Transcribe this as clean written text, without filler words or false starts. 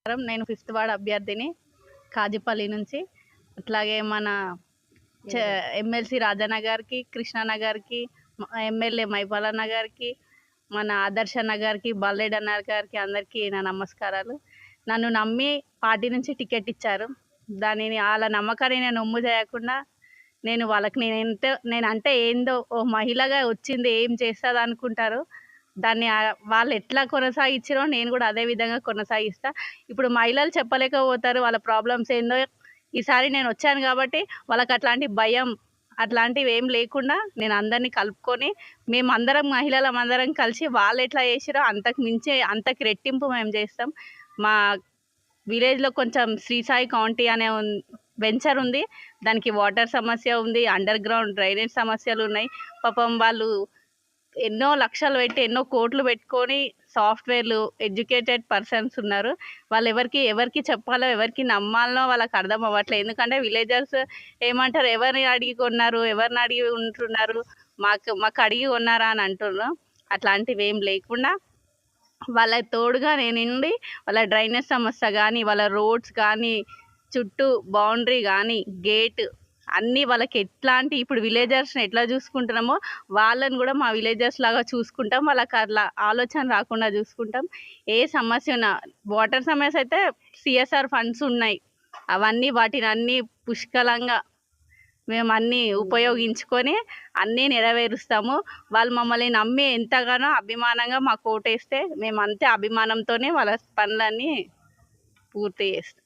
నేను 5th ward అభ్యర్థిని కాజిపల్లి నుంచి. అట్లాగే మన ఎమ్మెల్సీ రాజన్న గారికి, కృష్ణన్న గారికి, ఎమ్మెల్యే మైపాలన్న గారికి, మన ఆదర్శన్న గారికి, బాలరెడ్డి గారికి అందరికీ నా నమస్కారాలు. నన్ను నమ్మి పార్టీ నుంచి టికెట్ ఇచ్చారు. దానిని వాళ్ళ నమ్మకాన్ని నేను ఒమ్ము చేయకుండా వాళ్ళకి నేనంటే ఏందో ఓ మహిళగా వచ్చింది ఏం చేస్తుంది అనుకుంటారు. దాన్ని వాళ్ళు ఎట్లా కొనసాగించారో నేను కూడా అదే విధంగా కొనసాగిస్తా. ఇప్పుడు మహిళలు చెప్పలేకపోతారు వాళ్ళ ప్రాబ్లమ్స్ ఏందో. ఈసారి నేను వచ్చాను కాబట్టి వాళ్ళకి అట్లాంటి భయం అట్లాంటివి ఏం లేకుండా నేను అందరినీ కలుపుకొని మేమందరం మహిళలందరం కలిసి వాళ్ళు ఎట్లా చేసిరో అంతకు రెట్టింపు మేము చేస్తాం. మా విలేజ్లో కొంచెం శ్రీ సాయి కౌంటీ అనే వెంచర్ ఉంది. దానికి వాటర్ సమస్య ఉంది, అండర్ గ్రౌండ్ డ్రైనేజ్ సమస్యలు ఉన్నాయి. పాపం వాళ్ళు ఎన్నో లక్షలు పెట్టి ఎన్నో కోట్లు పెట్టుకొని సాఫ్ట్వేర్లు ఎడ్యుకేటెడ్ పర్సన్స్ ఉన్నారు. వాళ్ళు ఎవరికి చెప్పాలో ఎవరికి నమ్మాలనో వాళ్ళకి అర్థం అవ్వట్లేదు. ఎందుకంటే విలేజర్స్ ఏమంటారు, ఎవరిని అడిగి కొన్నారు, ఎవరిని అడిగి ఉంటున్నారు, మాకు అడిగి కొన్నారా అని అంటున్నారు. అట్లాంటివి ఏం లేకుండా వాళ్ళ తోడుగా నేనుండి వాళ్ళ డ్రైనేజ్ సమస్య కానీ, వాళ్ళ రోడ్స్ కానీ, చుట్టూ బౌండరీ కానీ, గేట్ అన్నీ వాళ్ళకి ఎట్లాంటి ఇప్పుడు విలేజర్స్ని ఎట్లా చూసుకుంటున్నామో వాళ్ళని కూడా మా విలేజర్స్ లాగా చూసుకుంటాం. వాళ్ళకి అట్లా ఆలోచన రాకుండా చూసుకుంటాం. ఏ సమస్య ఉన్నా వాటర్ సమస్య అయితే సిఎస్ఆర్ ఫండ్స్ ఉన్నాయి, వాటిని అన్నీ పుష్కలంగా మేము అన్నీ ఉపయోగించుకొని అన్నీ నెరవేరుస్తాము. వాళ్ళు మమ్మల్ని నమ్మి ఎంతగానో అభిమానంగా మాకు ఓటేస్తే మేము అంతే అభిమానంతోనే వాళ్ళ పనులన్నీ పూర్తి చేస్తాం.